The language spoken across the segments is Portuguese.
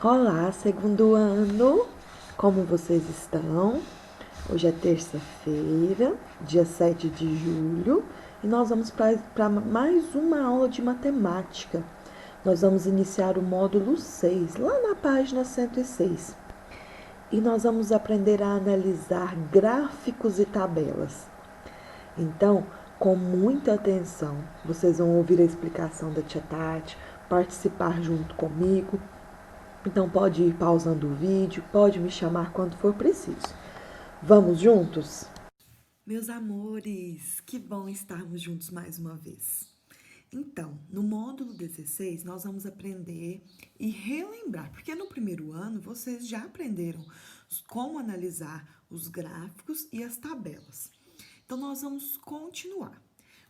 Olá, segundo ano, como vocês estão? Hoje é terça-feira, dia 7 de julho, e nós vamos para mais uma aula de matemática. Nós vamos iniciar o módulo 6, lá na página 106. E nós vamos aprender a analisar gráficos e tabelas. Então, com muita atenção, vocês vão ouvir a explicação da tia Tati, participar junto comigo. Então pode ir pausando o vídeo, pode me chamar quando for preciso. Vamos juntos? Meus amores, que bom estarmos juntos mais uma vez. Então, no módulo 16, nós vamos aprender e relembrar, porque no primeiro ano vocês já aprenderam como analisar os gráficos e as tabelas. Então, nós vamos continuar.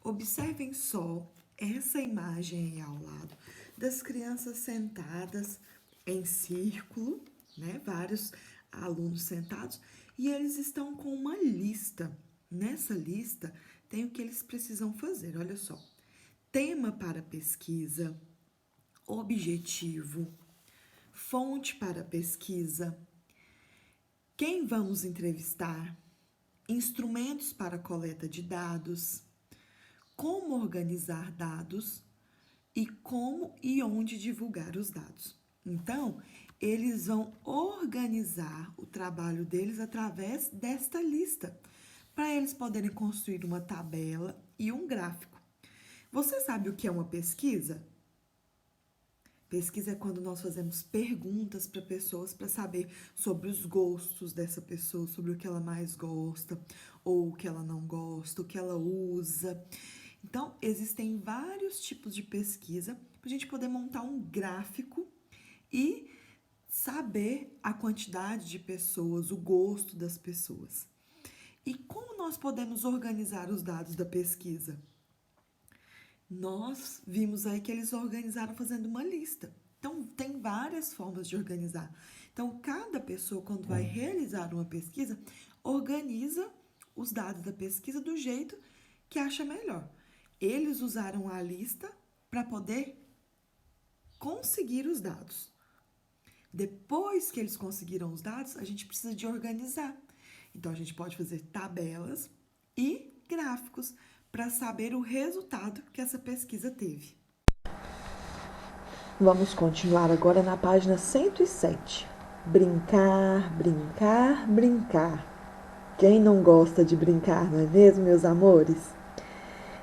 Observem só essa imagem aí ao lado das crianças sentadas em círculo, né? Vários alunos sentados, e eles estão com uma lista. Nessa lista tem o que eles precisam fazer, olha só. Tema para pesquisa, objetivo, fonte para pesquisa, quem vamos entrevistar, instrumentos para coleta de dados, como organizar dados e como e onde divulgar os dados. Então, eles vão organizar o trabalho deles através desta lista, para eles poderem construir uma tabela e um gráfico. Você sabe o que é uma pesquisa? Pesquisa é quando nós fazemos perguntas para pessoas para saber sobre os gostos dessa pessoa, sobre o que ela mais gosta, ou o que ela não gosta, o que ela usa. Então, existem vários tipos de pesquisa para a gente poder montar um gráfico e saber a quantidade de pessoas, o gosto das pessoas. E como nós podemos organizar os dados da pesquisa? Nós vimos aí que eles organizaram fazendo uma lista. Então, tem várias formas de organizar. Então, cada pessoa, quando vai realizar uma pesquisa, organiza os dados da pesquisa do jeito que acha melhor. Eles usaram a lista para poder conseguir os dados. Depois que eles conseguiram os dados, a gente precisa de organizar. Então, a gente pode fazer tabelas e gráficos para saber o resultado que essa pesquisa teve. Vamos continuar agora na página 107. Brincar, brincar, brincar. Quem não gosta de brincar, não é mesmo, meus amores?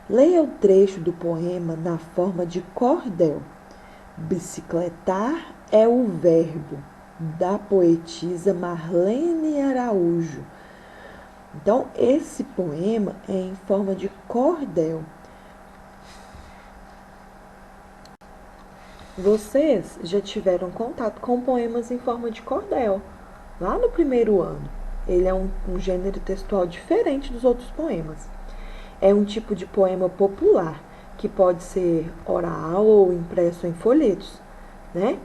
Leia o trecho do poema na forma de cordel. Bicicletar é o verbo, da poetisa Marlene Araújo. Então, esse poema é em forma de cordel. Vocês já tiveram contato com poemas em forma de cordel, lá no primeiro ano. Ele é um gênero textual diferente dos outros poemas. É um tipo de poema popular, que pode ser oral ou impresso em folhetos, né?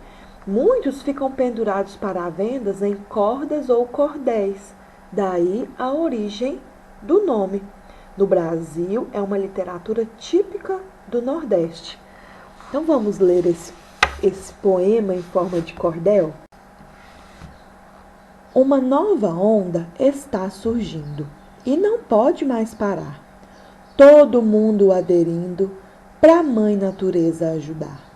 Muitos ficam pendurados para vendas em cordas ou cordéis, daí a origem do nome. No Brasil, é uma literatura típica do Nordeste. Então, vamos ler esse poema em forma de cordel? Uma nova onda está surgindo e não pode mais parar. Todo mundo aderindo para a Mãe Natureza ajudar.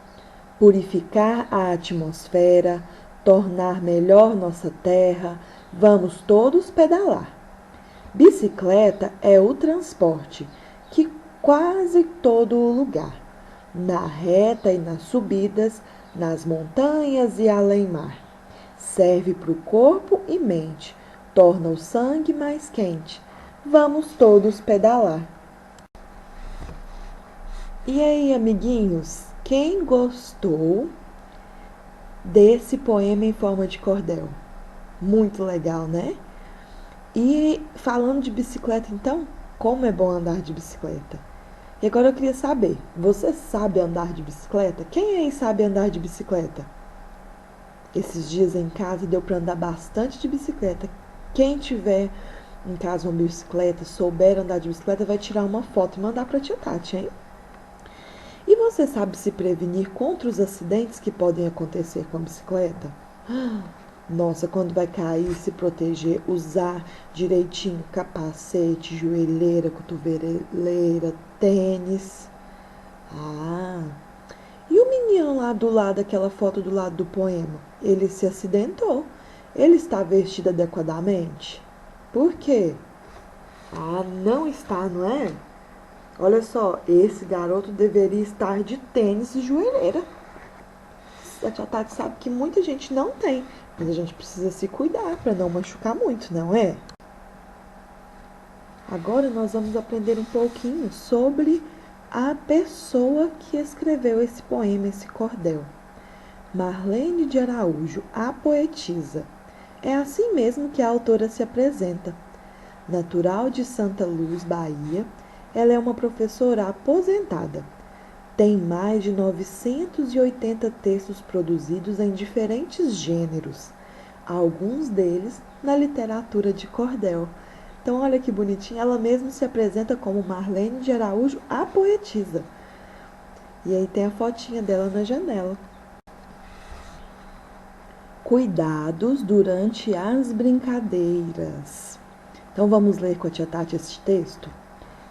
Purificar a atmosfera, tornar melhor nossa terra, vamos todos pedalar. Bicicleta é o transporte que quase todo lugar, na reta e nas subidas, nas montanhas e além-mar. Serve para o corpo e mente, torna o sangue mais quente. Vamos todos pedalar. E aí, amiguinhos, quem gostou desse poema em forma de cordel? Muito legal, né? E falando de bicicleta, então, como é bom andar de bicicleta? E agora eu queria saber, você sabe andar de bicicleta? Quem aí sabe andar de bicicleta? Esses dias em casa deu para andar bastante de bicicleta. Quem tiver em casa uma bicicleta, souber andar de bicicleta, vai tirar uma foto e mandar para a tia Tati, hein? E você sabe se prevenir contra os acidentes que podem acontecer com a bicicleta? Nossa, quando vai cair, se proteger, usar direitinho capacete, joelheira, cotoveleira, tênis. Ah, e o menino lá do lado, aquela foto do lado do poema? Ele se acidentou. Ele está vestido adequadamente? Por quê? Ah, não está, não é? Olha só, esse garoto deveria estar de tênis e joelheira. A tia Tati sabe que muita gente não tem, mas a gente precisa se cuidar para não machucar muito, não é? Agora nós vamos aprender um pouquinho sobre a pessoa que escreveu esse poema, esse cordel. Marlene de Araújo, a poetisa. É assim mesmo que a autora se apresenta. Natural de Santa Luz, Bahia, ela é uma professora aposentada. Tem mais de 980 textos produzidos em diferentes gêneros, alguns deles na literatura de cordel. Então, olha que bonitinha, ela mesma se apresenta como Marlene de Araújo, a poetisa. E aí tem a fotinha dela na janela. Cuidados durante as brincadeiras. Então, vamos ler com a tia Tati esse texto?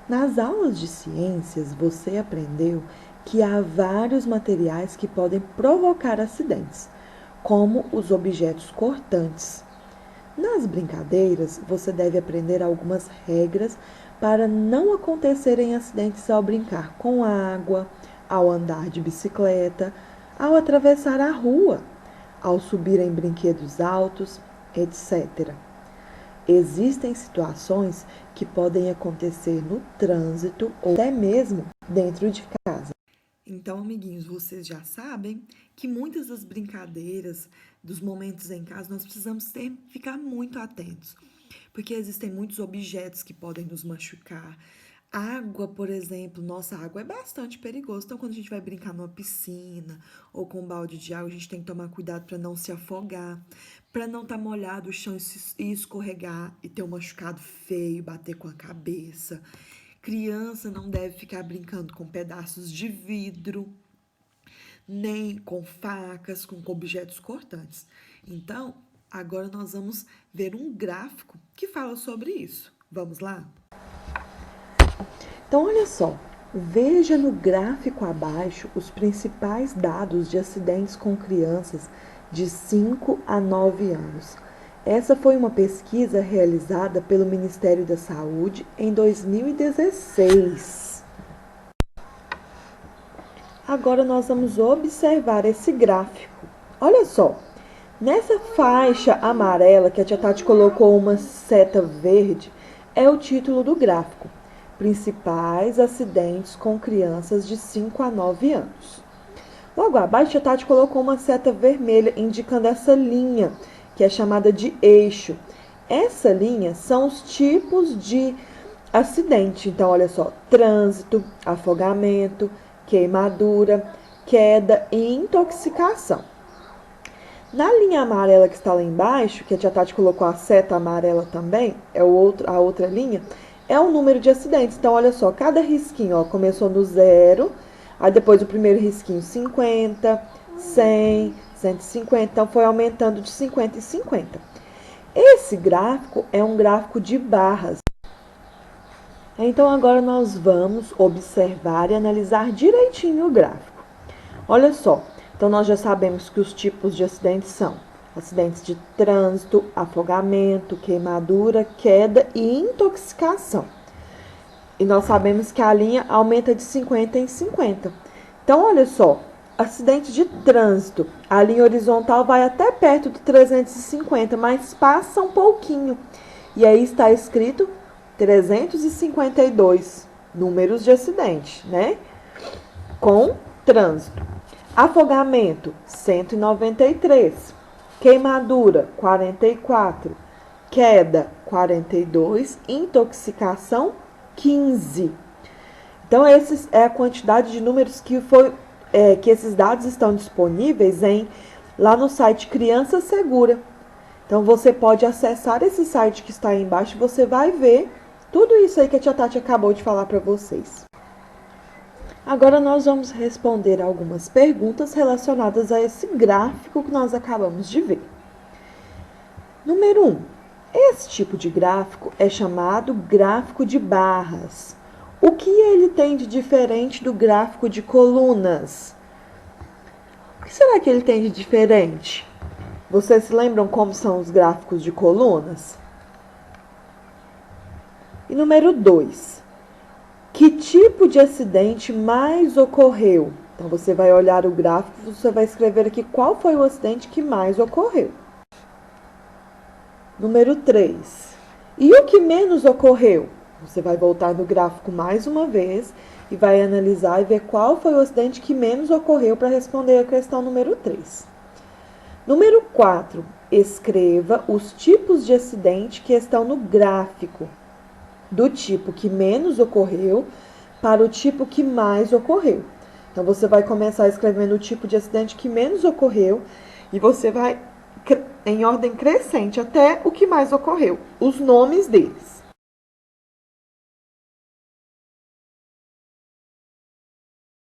Nas aulas de ciências, você aprendeu que há vários materiais que podem provocar acidentes, como os objetos cortantes. Nas brincadeiras, você deve aprender algumas regras para não acontecerem acidentes ao brincar com água, ao andar de bicicleta, ao atravessar a rua, ao subir em brinquedos altos, etc. Existem situações que podem acontecer no trânsito ou até mesmo dentro de casa. Então, amiguinhos, vocês já sabem que muitas das brincadeiras, dos momentos em casa, nós precisamos ficar muito atentos, porque existem muitos objetos que podem nos machucar. Água, por exemplo, nossa, água é bastante perigoso. Então, quando a gente vai brincar numa piscina ou com um balde de água, a gente tem que tomar cuidado para não se afogar, para não estar molhado o chão e escorregar e ter um machucado feio, bater com a cabeça. Criança não deve ficar brincando com pedaços de vidro, nem com facas, com objetos cortantes. Então, agora nós vamos ver um gráfico que fala sobre isso. Vamos lá? Então, olha só, veja no gráfico abaixo os principais dados de acidentes com crianças de 5 a 9 anos. Essa foi uma pesquisa realizada pelo Ministério da Saúde em 2016. Agora nós vamos observar esse gráfico. Olha só, nessa faixa amarela que a tia Tati colocou uma seta verde, é o título do gráfico. Principais acidentes com crianças de 5 a 9 anos. Logo abaixo, a Tati colocou uma seta vermelha indicando essa linha, que é chamada de eixo. Essa linha são os tipos de acidente. Então, olha só, trânsito, afogamento, queimadura, queda e intoxicação. Na linha amarela que está lá embaixo, que a tia Tati colocou a seta amarela também, a outra linha, é o número de acidentes. Então, olha só, cada risquinho, ó, começou no 0, aí depois o primeiro risquinho 50, 100, 150, então foi aumentando de 50 em 50. Esse gráfico é um gráfico de barras. Então, agora nós vamos observar e analisar direitinho o gráfico. Olha só, então nós já sabemos que os tipos de acidentes são acidentes de trânsito, afogamento, queimadura, queda e intoxicação. E nós sabemos que a linha aumenta de 50 em 50. Então, olha só, acidente de trânsito, a linha horizontal vai até perto do 350, mas passa um pouquinho. E aí está escrito 352 números de acidente, né? Com trânsito. Afogamento, 193. Queimadura, 44. Queda, 42. Intoxicação, 15. Então, essa é a quantidade de números que esses dados estão disponíveis lá no site Criança Segura. Então, você pode acessar esse site que está aí embaixo e você vai ver tudo isso aí que a tia Tati acabou de falar para vocês. Agora nós vamos responder algumas perguntas relacionadas a esse gráfico que nós acabamos de ver. Número 1. Esse tipo de gráfico é chamado gráfico de barras. O que ele tem de diferente do gráfico de colunas? O que será que ele tem de diferente? Vocês se lembram como são os gráficos de colunas? E número 2. Que tipo de acidente mais ocorreu? Então, você vai olhar o gráfico, você vai escrever aqui qual foi o acidente que mais ocorreu. Número 3. E o que menos ocorreu? Você vai voltar no gráfico mais uma vez e vai analisar e ver qual foi o acidente que menos ocorreu para responder a questão número 3. Número 4. Escreva os tipos de acidente que estão no gráfico, do tipo que menos ocorreu para o tipo que mais ocorreu. Então, você vai começar escrevendo o tipo de acidente que menos ocorreu e você vai em ordem crescente até o que mais ocorreu, os nomes deles.